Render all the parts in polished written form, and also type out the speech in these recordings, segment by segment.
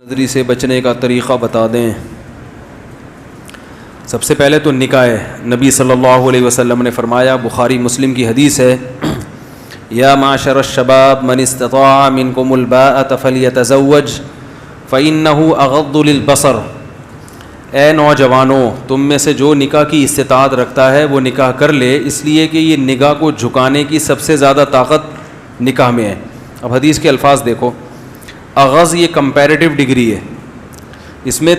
نظری سے بچنے کا طریقہ بتا دیں۔ سب سے پہلے تو نکاح ہے۔ نبی صلی اللہ علیہ وسلم نے فرمایا، بخاری مسلم کی حدیث ہے، یا معشر الشباب من استطاع منکم الباءۃ فلیتزوج فإنہ اغض للبصر۔ اے نوجوانوں، تم میں سے جو نکاح کی استطاعت رکھتا ہے وہ نکاح کر لے، اس لیے کہ یہ نگاہ کو جھکانے کی سب سے زیادہ طاقت نکاح میں ہے۔ اب حدیث کے الفاظ دیکھو، اغض یہ کمپیریٹیو ڈگری ہے، اس میں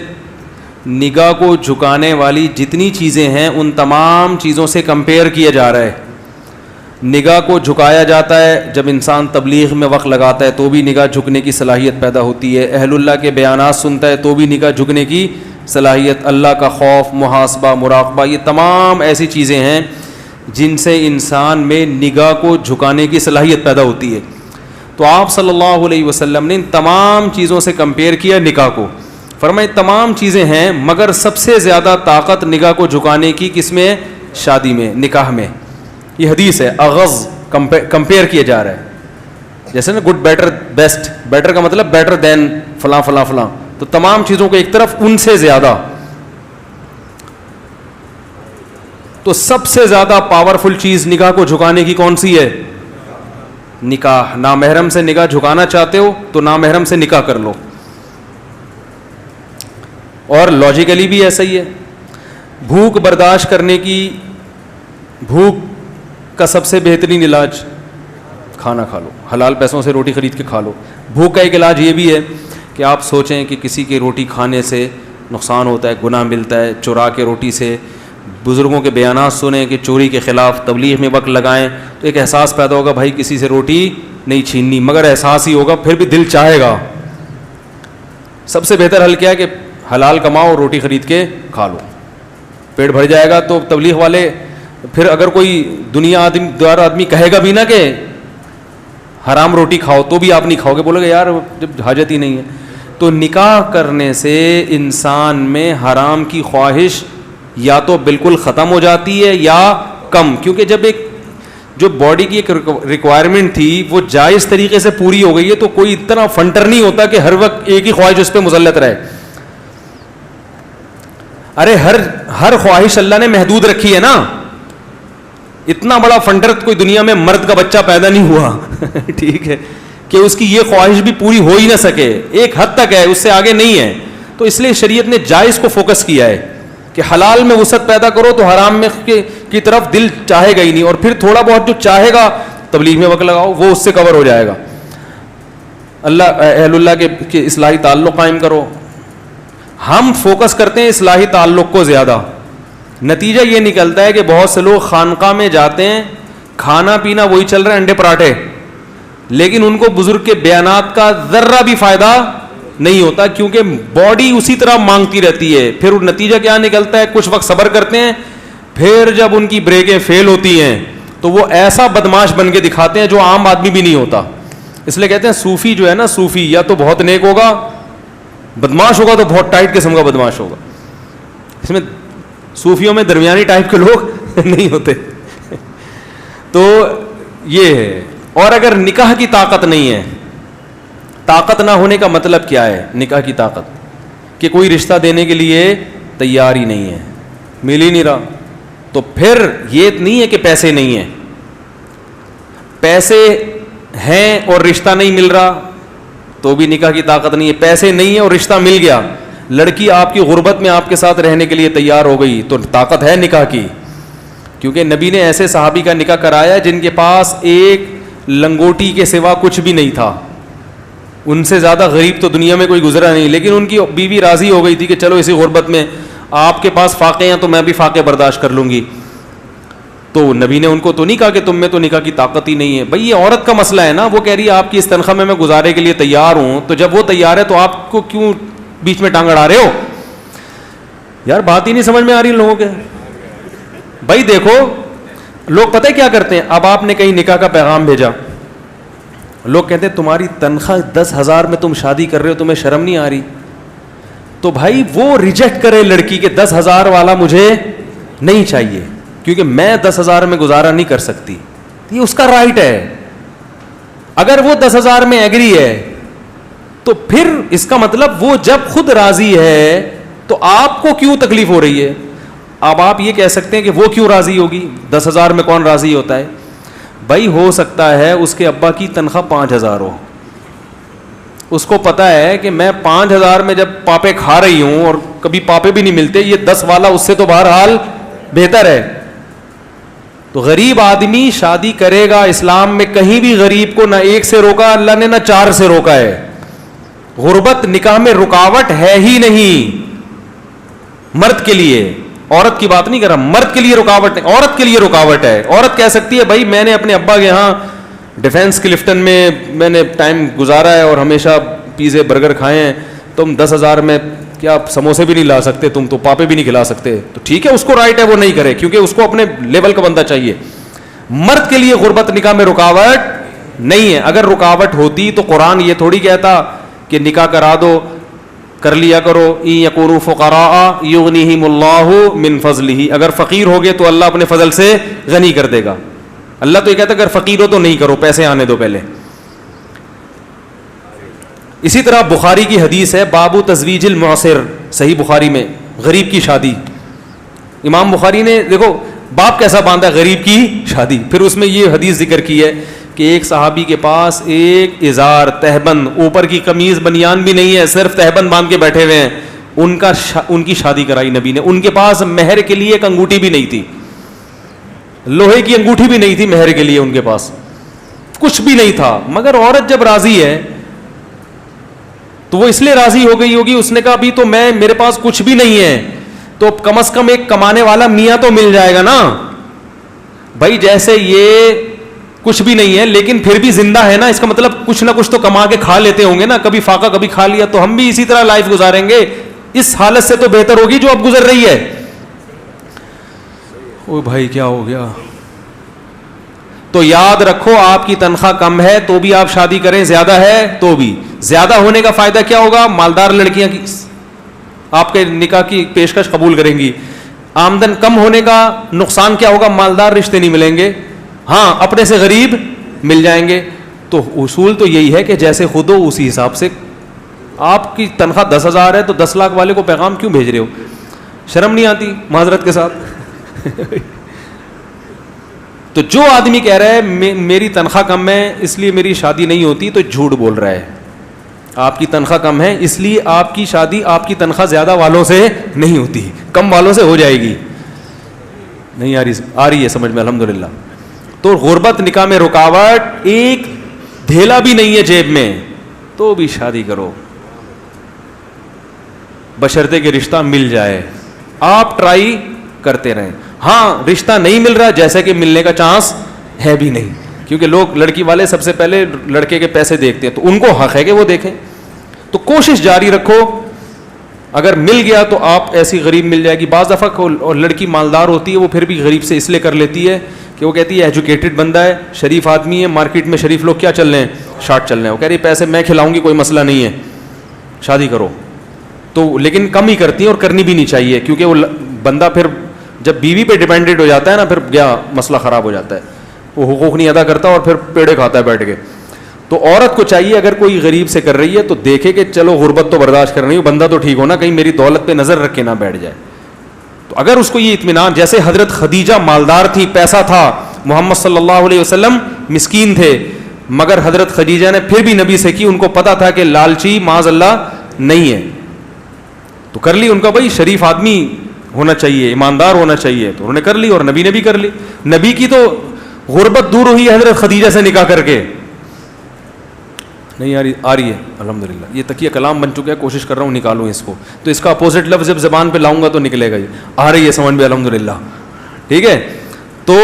نگاہ کو جھکانے والی جتنی چیزیں ہیں ان تمام چیزوں سے کمپیئر کیا جا رہا ہے۔ نگاہ کو جھکایا جاتا ہے جب انسان تبلیغ میں وقت لگاتا ہے تو بھی نگاہ جھکنے کی صلاحیت پیدا ہوتی ہے، اہل اللہ کے بیانات سنتا ہے تو بھی نگاہ جھکنے کی صلاحیت، اللہ کا خوف، محاسبہ، مراقبہ، یہ تمام ایسی چیزیں ہیں جن سے انسان میں نگاہ کو جھکانے کی صلاحیت پیدا ہوتی ہے۔ تو آپ صلی اللہ علیہ وسلم نے ان تمام چیزوں سے کمپیئر کیا نکاح کو، فرمائے تمام چیزیں ہیں مگر سب سے زیادہ طاقت نگاہ کو جھکانے کی کس میں ہے؟ شادی میں، نکاح میں۔ یہ حدیث ہے، اغض کمپیئر کیا جا رہا ہے، جیسے نا گڈ بیٹر بیسٹ، بیٹر کا مطلب بیٹر دین فلاں فلاں فلاں، تو تمام چیزوں کو ایک طرف ان سے زیادہ، تو سب سے زیادہ پاورفل چیز نگاہ کو جھکانے کی کون سی ہے؟ نکاح۔ نامحرم سے نگاہ جھکانا چاہتے ہو تو نامحرم سے نکاح کر لو، اور لاجیکلی بھی ایسا ہی ہے۔ بھوک برداشت کرنے کی، بھوک کا سب سے بہترین علاج کھانا کھا لو، حلال پیسوں سے روٹی خرید کے کھا لو۔ بھوک کا ایک علاج یہ بھی ہے کہ آپ سوچیں کہ کسی کی روٹی کھانے سے نقصان ہوتا ہے، گناہ ملتا ہے، چرا کے روٹی سے بزرگوں کے بیانات سنیں کہ چوری کے خلاف تبلیغ میں وقت لگائیں تو ایک احساس پیدا ہوگا، بھائی کسی سے روٹی نہیں چھیننی، مگر احساس ہی ہوگا، پھر بھی دل چاہے گا۔ سب سے بہتر حل کیا ہے کہ حلال کماؤ، روٹی خرید کے کھا لو، پیٹ بھر جائے گا۔ تو تبلیغ والے پھر اگر کوئی دنیا دار آدمی کہے گا بھی نا کہ حرام روٹی کھاؤ تو بھی آپ نہیں کھاؤ گے، بولے گا یار جب حاجت ہی نہیں ہے۔ تو نکاح کرنے سے انسان میں حرام کی خواہش یا تو بالکل ختم ہو جاتی ہے یا کم، کیونکہ جب ایک جو باڈی کی ایک ریکوائرمنٹ تھی وہ جائز طریقے سے پوری ہو گئی ہے تو کوئی اتنا فنٹر نہیں ہوتا کہ ہر وقت ایک ہی خواہش اس پہ مسلط رہے۔ ارے ہر خواہش اللہ نے محدود رکھی ہے نا، اتنا بڑا فنٹر کوئی دنیا میں مرد کا بچہ پیدا نہیں ہوا ٹھیک ہے، کہ اس کی یہ خواہش بھی پوری ہو ہی نہ سکے، ایک حد تک ہے، اس سے آگے نہیں ہے۔ تو اس لیے شریعت نے جائز کو فوکس کیا ہے کہ حلال میں وسعت پیدا کرو تو حرام میں کی طرف دل چاہے گا ہی نہیں، اور پھر تھوڑا بہت جو چاہے گا تبلیغ میں وقت لگاؤ، وہ اس سے کور ہو جائے گا۔ اہل اللہ کے اصلاحی تعلق قائم کرو۔ ہم فوکس کرتے ہیں اصلاحی تعلق کو زیادہ، نتیجہ یہ نکلتا ہے کہ بہت سے لوگ خانقاہ میں جاتے ہیں، کھانا پینا وہی چل رہا ہے، انڈے پراٹھے، لیکن ان کو بزرگ کے بیانات کا ذرہ بھی فائدہ نہیں ہوتا، کیونکہ باڈی اسی طرح مانگتی رہتی ہے۔ پھر نتیجہ کیا نکلتا ہے؟ کچھ وقت صبر کرتے ہیں، پھر جب ان کی بریکیں فیل ہوتی ہیں تو وہ ایسا بدماش بن کے دکھاتے ہیں جو عام آدمی بھی نہیں ہوتا۔ اس لیے کہتے ہیں صوفی جو ہے نا، صوفی یا تو بہت نیک ہوگا، بدماش ہوگا تو بہت ٹائٹ قسم کا بدماش ہوگا۔ اس میں صوفیوں میں درمیانی ٹائپ کے لوگ نہیں ہوتے تو یہ ہے۔ اور اگر نکاح کی طاقت نہیں ہے، طاقت نہ ہونے کا مطلب کیا ہے؟ نکاح کی طاقت کہ کوئی رشتہ دینے کے لیے تیار ہی نہیں ہے، مل ہی نہیں رہا، تو پھر یہ نہیں ہے کہ پیسے نہیں ہیں، پیسے ہیں اور رشتہ نہیں مل رہا تو بھی نکاح کی طاقت نہیں ہے۔ پیسے نہیں ہے اور رشتہ مل گیا، لڑکی آپ کی غربت میں آپ کے ساتھ رہنے کے لیے تیار ہو گئی تو طاقت ہے نکاح کی، کیونکہ نبی نے ایسے صحابی کا نکاح کرایا جن کے پاس ایک لنگوٹی کے سوا کچھ بھی نہیں تھا، ان سے زیادہ غریب تو دنیا میں کوئی گزرا نہیں، لیکن ان کی بیوی راضی ہو گئی تھی کہ چلو اسی غربت میں آپ کے پاس فاقے ہیں تو میں بھی فاقے برداشت کر لوں گی۔ تو نبی نے ان کو تو نہیں کہا کہ تم میں تو نکاح کی طاقت ہی نہیں ہے۔ بھئی یہ عورت کا مسئلہ ہے نا، وہ کہہ رہی ہے آپ کی اس تنخواہ میں گزارے کے لیے تیار ہوں، تو جب وہ تیار ہے تو آپ کو کیوں بیچ میں ٹانگ اڑا رہے ہو؟ یار بات ہی نہیں سمجھ میں آ رہی ان لوگوں کے۔ بھائی دیکھو لوگ پتہ ہے کیا کرتے ہیں، اب آپ نے کہیں نکاح کا پیغام بھیجا، لوگ کہتے ہیں تمہاری تنخواہ 10,000 میں تم شادی کر رہے ہو، تمہیں شرم نہیں آ رہی؟ تو بھائی وہ ریجیکٹ کرے لڑکی کہ 10,000 والا مجھے نہیں چاہیے، کیونکہ میں 10,000 میں گزارا نہیں کر سکتی، یہ اس کا رائٹ ہے۔ اگر وہ 10,000 میں ایگری ہے تو پھر اس کا مطلب وہ جب خود راضی ہے تو آپ کو کیوں تکلیف ہو رہی ہے؟ اب آپ یہ کہہ سکتے ہیں کہ وہ کیوں راضی ہوگی؟ 10,000 میں کون راضی ہوتا ہے بھائی؟ ہو سکتا ہے اس کے ابا کی تنخواہ 5,000 ہو, اس کو پتا ہے کہ میں 5,000 میں جب پاپے کھا رہی ہوں اور کبھی پاپے بھی نہیں ملتے, یہ 10 والا اس سے تو بہرحال بہتر ہے. تو غریب آدمی شادی کرے گا, اسلام میں کہیں بھی غریب کو نہ 1 سے روکا اللہ نے, نہ 4 سے روکا ہے. غربت نکاح میں رکاوٹ ہے ہی نہیں مرد کے لیے, عورت کی بات نہیں کر رہا, مرد کے لیے رکاوٹ نہیں, عورت کے لیے رکاوٹ ہے. عورت کہہ سکتی ہے بھائی میں نے اپنے ابا کے یہاں ڈیفینس کلفٹن میں نے ٹائم گزارا ہے اور ہمیشہ پیزے برگر کھائے ہیں, تم 10,000 میں کیا سموسے بھی نہیں لا سکتے, تم تو پاپے بھی نہیں کھلا سکتے, تو ٹھیک ہے اس کو رائٹ ہے وہ نہیں کرے, کیونکہ اس کو اپنے لیول کا بندہ چاہیے. مرد کے لیے غربت نکاح میں رکاوٹ نہیں ہے. اگر رکاوٹ ہوتی تو قرآن یہ تھوڑی کہتا کہ نکاح کرا دو, کر لیا کرو, ان یکونوا فقراء یغنیہم اللہ من فضلہ, اگر فقیر ہوگے تو اللہ اپنے فضل سے غنی کر دے گا. اللہ تو یہ کہتا ہے اگر فقیر ہو تو نہیں کرو, پیسے آنے دو پہلے. اسی طرح بخاری کی حدیث ہے باب تزویج المعسر, صحیح بخاری میں, غریب کی شادی. امام بخاری نے دیکھو باب کیسا باندھا, غریب کی شادی. پھر اس میں یہ حدیث ذکر کی ہے کہ ایک صحابی کے پاس ایک ازار تہبند, اوپر کی قمیض بنیان بھی نہیں ہے, صرف تہبند باندھ کے بیٹھے ہوئے ہیں. ان کی شادی کرائی نبی نے. ان کے پاس مہر کے لیے ایک انگوٹھی بھی نہیں تھی, لوہے کی انگوٹھی بھی نہیں تھی مہر کے لیے, ان کے پاس کچھ بھی نہیں تھا. مگر عورت جب راضی ہے تو وہ اس لیے راضی ہو گئی ہوگی, اس نے کہا ابھی تو میرے پاس کچھ بھی نہیں ہے, تو کم از کم ایک کمانے والا میاں تو مل جائے گا نا بھائی. جیسے یہ کچھ بھی نہیں ہے لیکن پھر بھی زندہ ہے نا, اس کا مطلب کچھ نہ کچھ تو کما کے کھا لیتے ہوں گے نا, کبھی فاقہ کبھی کھا لیا, تو ہم بھی اسی طرح لائف گزاریں گے. اس حالت سے تو بہتر ہوگی جو اب گزر رہی ہے. او بھائی کیا ہو گیا؟ تو یاد رکھو آپ کی تنخواہ کم ہے تو بھی آپ شادی کریں, زیادہ ہے تو بھی. زیادہ ہونے کا فائدہ کیا ہوگا؟ مالدار لڑکیاں کی آپ کے نکاح کی پیشکش قبول کریں گی. آمدن کم ہونے کا نقصان کیا ہوگا؟ مالدار رشتے نہیں ملیں گے, ہاں اپنے سے غریب مل جائیں گے. تو اصول تو یہی ہے کہ جیسے خود ہو اسی حساب سے. آپ کی تنخواہ 10,000 ہے تو 10 لاکھ والے کو پیغام کیوں بھیج رہے ہو؟ شرم نہیں آتی معذرت کے ساتھ؟ تو جو آدمی کہہ رہا ہے میری تنخواہ کم ہے اس لیے میری شادی نہیں ہوتی, تو جھوٹ بول رہا ہے. آپ کی تنخواہ کم ہے اس لیے آپ کی شادی آپ کی تنخواہ زیادہ والوں سے نہیں ہوتی, کم والوں سے ہو جائے گی. نہیں آ رہی ہے سمجھ میں الحمدللہ. تو غربت نکاح میں رکاوٹ, ایک دھیلا بھی نہیں ہے جیب میں تو بھی شادی کرو, بشرطے کہ رشتہ مل جائے. آپ ٹرائی کرتے رہیں. ہاں رشتہ نہیں مل رہا, جیسے کہ ملنے کا چانس ہے بھی نہیں, کیونکہ لوگ لڑکی والے سب سے پہلے لڑکے کے پیسے دیکھتے ہیں, تو ان کو حق ہے کہ وہ دیکھیں. تو کوشش جاری رکھو, اگر مل گیا تو آپ ایسی غریب مل جائے گی. بعض دفعہ اور لڑکی مالدار ہوتی ہے وہ پھر بھی غریب سے اس لیے کر لیتی ہے کہ وہ کہتی ہے ایجوکیٹڈ بندہ ہے, شریف آدمی ہے, مارکیٹ میں شریف لوگ کیا چل رہے ہیں, شارٹ چل رہے ہیں, وہ کہہ رہی پیسے میں کھلاؤں گی کوئی مسئلہ نہیں ہے, شادی کرو. تو لیکن کم ہی کرتی ہیں اور کرنی بھی نہیں چاہیے, کیونکہ وہ بندہ پھر جب بیوی پہ ڈیپینڈنٹ ہو جاتا ہے نا, پھر گیا مسئلہ خراب ہو جاتا ہے, وہ حقوق نہیں ادا کرتا اور پھر پیڑے کھاتا ہے بیٹھ کے. تو عورت کو چاہیے اگر کوئی غریب سے کر رہی ہے تو دیکھے کہ چلو غربت تو برداشت کر رہی ہوں, بندہ تو ٹھیک ہونا, کہیں میری دولت پہ نظر رکھ کے نہ بیٹھ جائے. تو اگر اس کو یہ اطمینان, جیسے حضرت خدیجہ مالدار تھی, پیسہ تھا, محمد صلی اللہ علیہ وسلم مسکین تھے, مگر حضرت خدیجہ نے پھر بھی نبی سے کی, ان کو پتا تھا کہ لالچی معاذ اللہ نہیں ہے, تو کر لی. ان کا بھائی شریف آدمی ہونا چاہیے, ایماندار ہونا چاہیے, تو انہوں نے کر لی اور نبی نے بھی کر لی. نبی کی تو غربت دور ہوئی حضرت خدیجہ سے نکاح کر کے. نہیں آ رہی ہے الحمدللہ. یہ تکیہ کلام بن چکا ہے, کوشش کر رہا ہوں نکالوں اس کو, تو اس کا اپوزٹ لفظ جب زبان پہ لاؤں گا تو نکلے گا. یہ آ رہی ہے سمجھ میں الحمدللہ, ٹھیک ہے. تو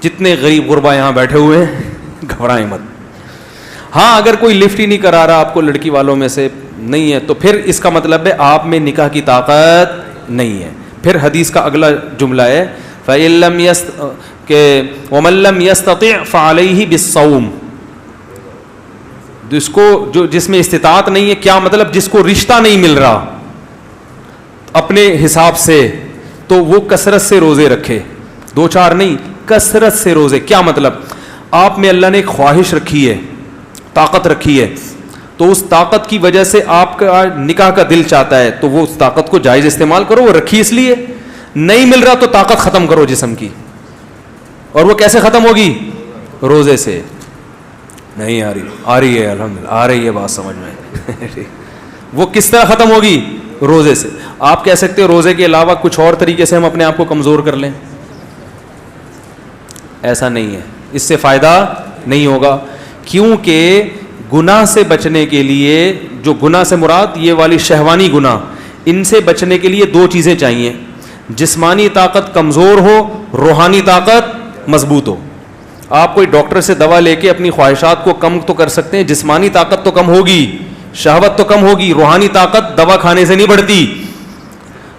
جتنے غریب غربا یہاں بیٹھے ہوئے ہیں گھبرائیں مت. ہاں اگر کوئی لفٹ ہی نہیں کرا رہا آپ کو لڑکی والوں میں سے نہیں ہے, تو پھر اس کا مطلب ہے آپ میں نکاح کی طاقت نہیں ہے. پھر حدیث کا اگلا جملہ ہے فَإِن لَمْ کہ وَمَن لَمْ يَسْتَطِعْ فَعَلَيْهِ بِالصَّوْمِ, جس میں استطاعت نہیں ہے, کیا مطلب جس کو رشتہ نہیں مل رہا اپنے حساب سے, تو وہ کثرت سے روزے رکھے, 2-4 نہیں, کثرت سے روزے. کیا مطلب؟ آپ میں اللہ نے ایک خواہش رکھی ہے, طاقت رکھی ہے, تو اس طاقت کی وجہ سے آپ کا نکاح کا دل چاہتا ہے تو وہ اس طاقت کو جائز استعمال کرو, وہ رکھی اس لیے. نہیں مل رہا تو طاقت ختم کرو جسم کی. اور وہ کیسے ختم ہوگی؟ روزے سے. نہیں آ رہی ہے الحمدللہ, آ رہی ہے بات سمجھ میں. وہ کس طرح ختم ہوگی؟ روزے سے. آپ کہہ سکتے ہو روزے کے علاوہ کچھ اور طریقے سے ہم اپنے آپ کو کمزور کر لیں. ایسا نہیں ہے, اس سے فائدہ نہیں ہوگا. کیونکہ گناہ سے بچنے کے لیے, جو گناہ سے مراد یہ والی شہوانی گناہ, ان سے بچنے کے لیے دو چیزیں چاہیے. جسمانی طاقت کمزور ہو, روحانی طاقت مضبوط ہو. آپ کوئی ڈاکٹر سے دوا لے کے اپنی خواہشات کو کم تو کر سکتے ہیں, جسمانی طاقت تو کم ہوگی, شہوت تو کم ہوگی, روحانی طاقت دوا کھانے سے نہیں بڑھتی.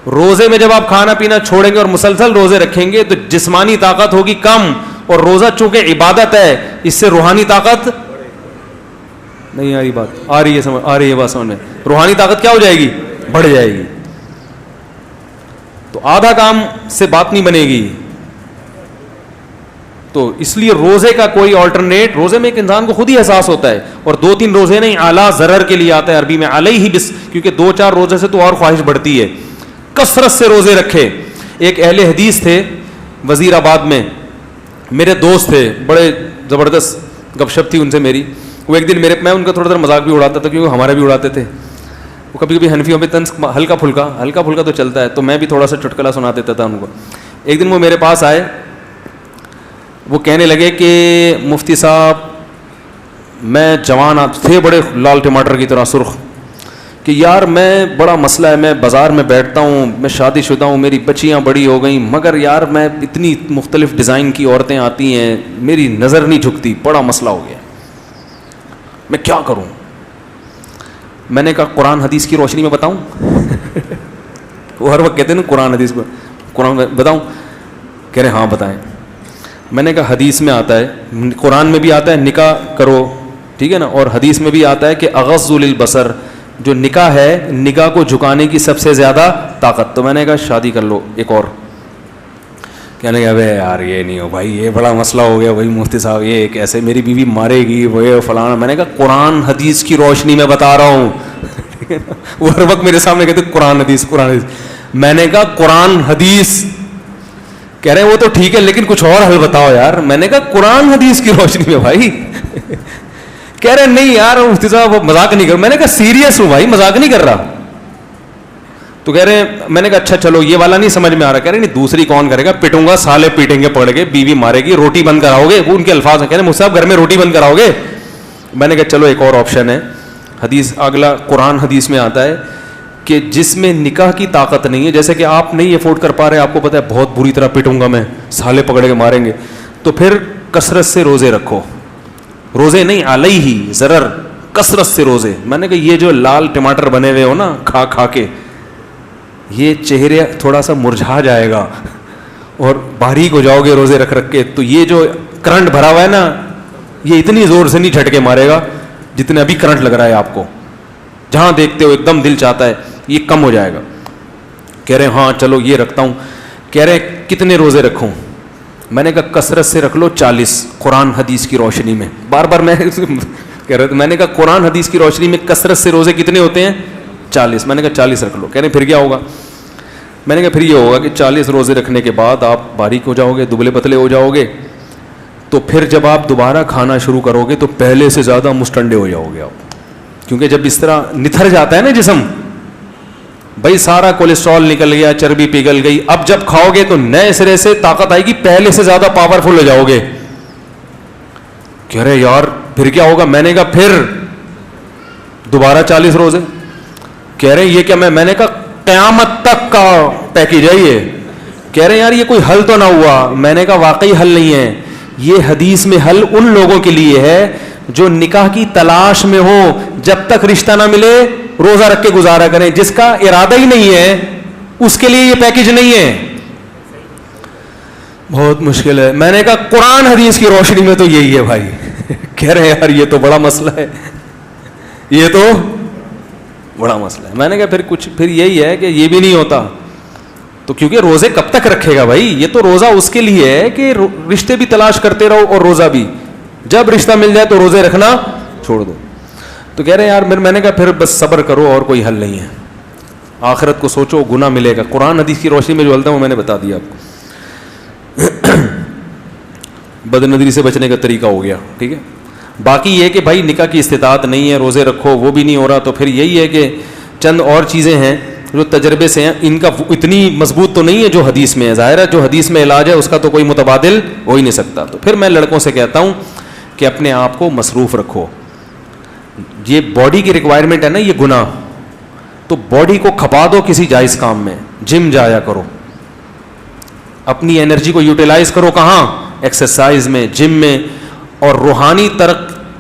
روزے میں جب آپ کھانا پینا چھوڑیں گے اور مسلسل روزے رکھیں گے تو جسمانی طاقت ہوگی کم, اور روزہ چونکہ عبادت ہے اس سے روحانی طاقت نہیں آ رہی. بات آ رہی ہے, سمجھ آ رہی ہے بات سمجھ میں. روحانی طاقت کیا ہو جائے گی؟ بڑھ جائے گی. تو آدھا کام سے بات نہیں بنے گی. تو اس لیے روزے کا کوئی آلٹرنیٹ, روزے میں ایک انسان کو خود ہی احساس ہوتا ہے, اور 2-3 روزے نہیں, اعلیٰ ضرر کے لیے آتا ہے عربی میں علیہ بس, کیونکہ 2-4 روزے سے تو اور خواہش بڑھتی ہے. کثرت سے روزے رکھے. ایک اہل حدیث تھے وزیر آباد میں, میرے دوست تھے, بڑے زبردست گپ شپ تھی ان سے میری. وہ ایک دن میں ان کا تھوڑا دیر مذاق بھی اڑاتا تھا کیونکہ ہمارے بھی اڑاتے تھے. وہ کبھی کبھی حنفیوں پہ طنز ہلکا پھلکا تو چلتا ہے, تو میں بھی تھوڑا سا چٹکلا سنا دیتا تھا ان کو. ایک دن وہ میرے پاس آئے, وہ کہنے لگے کہ مفتی صاحب میں جوان تھے, بڑے لال ٹماٹر کی طرح سرخ, کہ یار میں بڑا مسئلہ ہے, میں بازار میں بیٹھتا ہوں, میں شادی شدہ ہوں, میری بچیاں بڑی ہو گئیں, مگر یار میں اتنی مختلف ڈیزائن کی عورتیں آتی ہیں, میری نظر نہیں جھکتی, بڑا مسئلہ ہو گیا, میں کیا کروں؟ میں نے کہا قرآن حدیث کی روشنی میں بتاؤں. وہ ہر وقت کہتے ہیں نا قرآن حدیث کو, قرآن میں بتاؤں؟ کہہ رہے ہاں بتائیں. میں نے کہا حدیث میں آتا ہے, قرآن میں بھی آتا ہے نکاح کرو, ٹھیک ہے نا, اور حدیث میں بھی آتا ہے کہ اغض للبصر, جو نکاح ہے نگاہ کو جھکانے کی سب سے زیادہ طاقت. تو میں نے کہا شادی کر لو ایک اور. کہنے لگا ابے یار یہ نہیں ہو بھائی, یہ بڑا مسئلہ ہو گیا بھائی مفتی صاحب, یہ کیسے میری بیوی مارے گی, وہ فلانا. میں نے کہا قرآن حدیث کی روشنی میں بتا رہا ہوں. وہ ہر وقت میرے سامنے کہتے قرآن حدیث قرآن حدیث. میں نے کہا قرآن حدیث. کہہ رہے ہیں وہ تو ٹھیک ہے لیکن کچھ اور حل بتاؤ یار. میں نے کہا قرآن حدیث کی روشنی میں بھائی. کہہ رہے نہیں یار مفتی صاحب وہ مذاق نہیں کر. میں نے کہا سیریس ہوں بھائی, مذاق نہیں کر رہا. تو کہہ رہے ہیں, میں نے کہا اچھا چلو یہ والا نہیں سمجھ میں آ رہا. کہہ رہے نہیں دوسری کون کرے گا, پٹوں گا, سالے پیٹیں گے پڑ کے, بیوی مارے گی, روٹی بند کراؤ گے. وہ ان کے الفاظ ہیں. کہہ رہے مفتی صاحب گھر میں روٹی بند کراؤ گے. میں نے کہا چلو ایک اور آپشن ہے. حدیث اگلا قرآن حدیث میں آتا ہے کہ جس میں نکاح کی طاقت نہیں ہے, جیسے کہ آپ نہیں افورڈ کر پا رہے, آپ کو پتا ہے بہت بری طرح پٹوں گا میں, سالے پکڑ کے ماریں گے, تو پھر کثرت سے روزے رکھو. روزے نہیں علیہ ضرر, کثرت سے روزے. میں نے کہا یہ جو لال ٹماٹر بنے ہوئے ہو نا کھا کھا کے, یہ چہرے تھوڑا سا مرجھا جائے گا اور باریک ہو جاؤ گے روزے رکھ رکھ کے. تو یہ جو کرنٹ بھرا ہوا ہے نا, یہ اتنی زور سے نہیں جھٹکے مارے گا جتنے ابھی کرنٹ لگ رہا ہے آپ کو. جہاں دیکھتے ہو ایک دم دل چاہتا ہے, یہ کم ہو جائے گا. کہہ رہے ہاں چلو یہ رکھتا ہوں. کہہ رہے کتنے روزے رکھوں؟ میں نے کہا کثرت سے رکھ لو 40 قرآن حدیث کی روشنی میں. بار بار میں کہہ رہے, میں نے کہا قرآن حدیث کی روشنی میں کثرت سے روزے کتنے ہوتے ہیں؟ 40. میں نے کہا 40 رکھ لو. کہہ رہے پھر کیا ہوگا؟ میں نے کہا پھر یہ ہوگا کہ 40 روزے رکھنے کے بعد آپ باریک ہو جاؤ گے, دبلے پتلے ہو جاؤ گے, تو پھر جب آپ دوبارہ کھانا شروع کرو گے تو پہلے سے زیادہ مستنڈے ہو جاؤ گے آپ. کیونکہ جب اس طرح نتھر جاتا ہے نا جسم, بھائی سارا کولیسٹرول نکل گیا, چربی پگھل گئی, اب جب کھاؤ گے تو نئے سرے سے طاقت آئے گی, پہلے سے زیادہ پاورفل ہو جاؤ گے. کہہ رہے یار پھر کیا ہوگا؟ میں نے کہا پھر دوبارہ 40 روزے. کہہ رہے یہ کیا؟ میں نے کہا قیامت تک کا پیکیج ہے یہ. کہہ رہے یار یہ کوئی حل تو نہ ہوا. میں نے کہا واقعی حل نہیں ہے, یہ حدیث میں حل ان لوگوں کے لیے ہے جو نکاح کی تلاش میں ہو, جب تک رشتہ نہ ملے روزہ رکھ کے گزارا کریں. جس کا ارادہ ہی نہیں ہے اس کے لیے یہ پیکیج نہیں ہے. بہت مشکل ہے. میں نے کہا قرآن حدیث کی روشنی میں تو یہی ہے بھائی. کہہ رہے یار یہ تو بڑا مسئلہ ہے, یہ تو بڑا مسئلہ ہے. میں نے کہا پھر یہی ہے کہ یہ بھی نہیں ہوتا. تو کیونکہ روزے کب تک رکھے گا بھائی؟ یہ تو روزہ اس کے لیے ہے کہ رشتے بھی تلاش کرتے رہو اور روزہ بھی. جب رشتہ مل جائے تو روزے رکھنا چھوڑ دو. تو کہہ رہے ہیں یار میں نے کہا پھر بس صبر کرو اور کوئی حل نہیں ہے, آخرت کو سوچو, گناہ ملے گا. قرآن حدیث کی روشنی میں جو بولتا ہوں میں نے بتا دیا آپ کو. بد نظری سے بچنے کا طریقہ ہو گیا, ٹھیک ہے. باقی یہ کہ بھائی نکاح کی استطاعت نہیں ہے, روزے رکھو, وہ بھی نہیں ہو رہا, تو پھر یہی ہے کہ چند اور چیزیں ہیں جو تجربے سے ہیں, ان کا اتنی مضبوط تو نہیں ہے جو حدیث میں ہے. ظاہر ہے جو حدیث میں علاج ہے اس کا تو کوئی متبادل ہو ہی نہیں سکتا. تو پھر میں لڑکوں سے کہتا ہوں کہ اپنے آپ کو مصروف رکھو. یہ باڈی کی ریکوائرمنٹ ہے نا یہ گناہ, تو باڈی کو کھپا دو کسی جائز کام میں, جم جایا کرو, اپنی انرجی کو یوٹیلائز کرو. کہاں؟ ایکسرسائز میں, جم میں. اور روحانی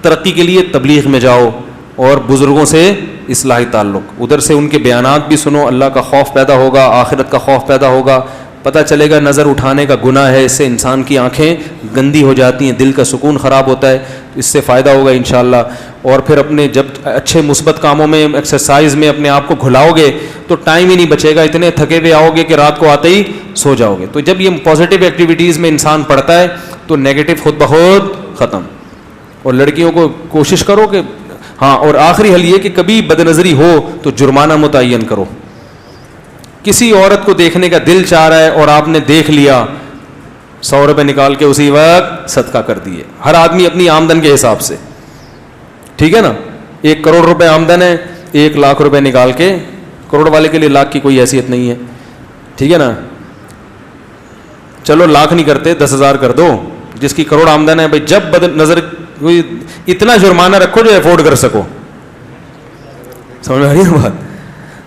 ترقی کے لیے تبلیغ میں جاؤ, اور بزرگوں سے اصلاحی تعلق, ادھر سے ان کے بیانات بھی سنو, اللہ کا خوف پیدا ہوگا, آخرت کا خوف پیدا ہوگا, پتہ چلے گا نظر اٹھانے کا گناہ ہے, اس سے انسان کی آنکھیں گندی ہو جاتی ہیں, دل کا سکون خراب ہوتا ہے, اس سے فائدہ ہوگا انشاءاللہ. اور پھر اپنے جب اچھے مثبت کاموں میں, ایکسرسائز میں اپنے آپ کو گھلاؤ گے تو ٹائم ہی نہیں بچے گا, اتنے تھکے ہوئے آؤ گے کہ رات کو آتے ہی سو جاؤ گے. تو جب یہ پازیٹیو ایکٹیویٹیز میں انسان پڑھتا ہے تو نیگیٹو خود بخود ختم. اور لڑکیوں کو کوشش کرو کہ ہاں, اور آخری حل یہ کہ کبھی بد نظری ہو تو جرمانہ متعین کرو. کسی عورت کو دیکھنے کا دل چاہ رہا ہے اور آپ نے دیکھ لیا, 100 روپے نکال کے اسی وقت صدقہ کر دیے. ہر آدمی اپنی آمدن کے حساب سے, ٹھیک ہے نا. 1 کروڑ روپے آمدن ہے, 1 لاکھ روپے نکال کے, کروڑ والے کے لیے لاکھ کی کوئی حیثیت نہیں ہے, ٹھیک ہے نا. چلو لاکھ نہیں کرتے, 10,000 کر دو. جس کی کروڑ آمدن ہے, بھائی جب بد نظر کوئی اتنا جرمانہ رکھو جو افورڈ کر سکو. سمجھ میں آ رہی ہے بات؟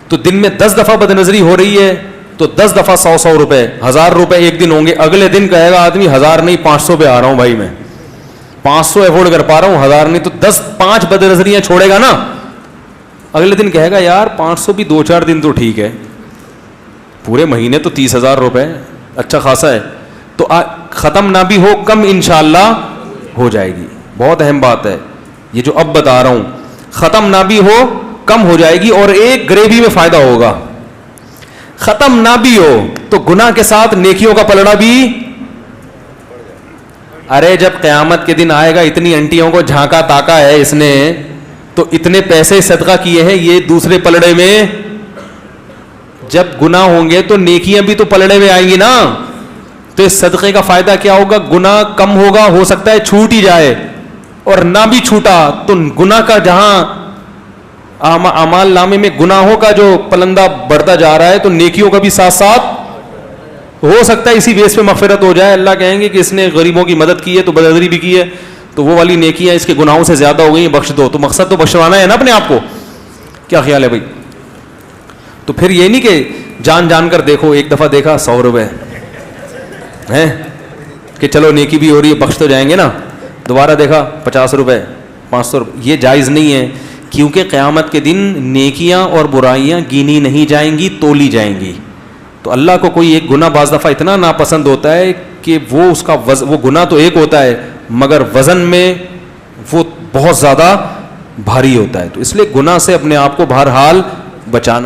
تو دن میں 10 دفعہ بد نظری ہو رہی ہے تو 10 دفعہ 100 روپے, 1000 روپے ایک دن ہوں گے. اگلے دن کہے گا آدمی 1000 نہیں 500 پہ آ رہا ہوں بھائی, میں 500 افورڈ کر پا رہا ہوں, 1000 نہیں. تو 5 بد نظریاں چھوڑے گا نا, اگلے دن کہے گا یار 500 بھی 2-4 دن تو ٹھیک ہے, پورے مہینے تو 30,000 روپے اچھا خاصا ہے. تو ختم نہ بھی ہو, کم انشاءاللہ ہو جائے گی. بہت اہم بات ہے یہ جو اب بتا رہا ہوں, ختم نہ بھی ہو کم ہو جائے گی. اور ایک گریوی میں فائدہ ہوگا, ختم نہ بھی ہو تو گناہ کے ساتھ نیکیوں کا پلڑا بھی. ارے جب قیامت کے دن آئے گا, اتنی انٹیوں کو جھانکا تاکا ہے اس نے, تو اتنے پیسے صدقہ کیے ہیں یہ دوسرے پلڑے میں. جب گناہ ہوں گے تو نیکیاں بھی تو پلڑے میں آئیں گی نا. تو اس صدقے کا فائدہ کیا ہوگا؟ گناہ کم ہوگا, ہو سکتا ہے چھوٹ ہی جائے, اور نہ بھی چھوٹا تو گناہ کا جہاں اعمال نامے میں گناہوں کا جو پلندہ بڑھتا جا رہا ہے تو نیکیوں کا بھی ساتھ ساتھ ہو سکتا ہے اسی بیس پہ مغفرت ہو جائے. اللہ کہیں گے کہ اس نے غریبوں کی مدد کی ہے تو بدنظری بھی کی ہے, تو وہ والی نیکیاں اس کے گناہوں سے زیادہ ہو گئی ہیں, بخش دو. تو مقصد تو بخشوانا ہے نا اپنے آپ کو. کیا خیال ہے بھائی؟ تو پھر یہ نہیں کہ جان جان کر دیکھو, ایک دفعہ دیکھا 100 روپے ہیں کہ چلو نیکی بھی ہو رہی ہے بخش تو جائیں گے نا, دوبارہ دیکھا 50 روپے 500 روپے. یہ جائز نہیں ہے, کیونکہ قیامت کے دن نیکیاں اور برائیاں گینی نہیں جائیں گی, تولی جائیں گی. تو اللہ کو کوئی ایک گناہ بعض دفعہ اتنا ناپسند ہوتا ہے کہ وہ اس کا وہ گناہ تو ایک ہوتا ہے مگر وزن میں وہ بہت زیادہ بھاری ہوتا ہے. تو اس لیے گناہ سے اپنے آپ کو بہرحال بچانا.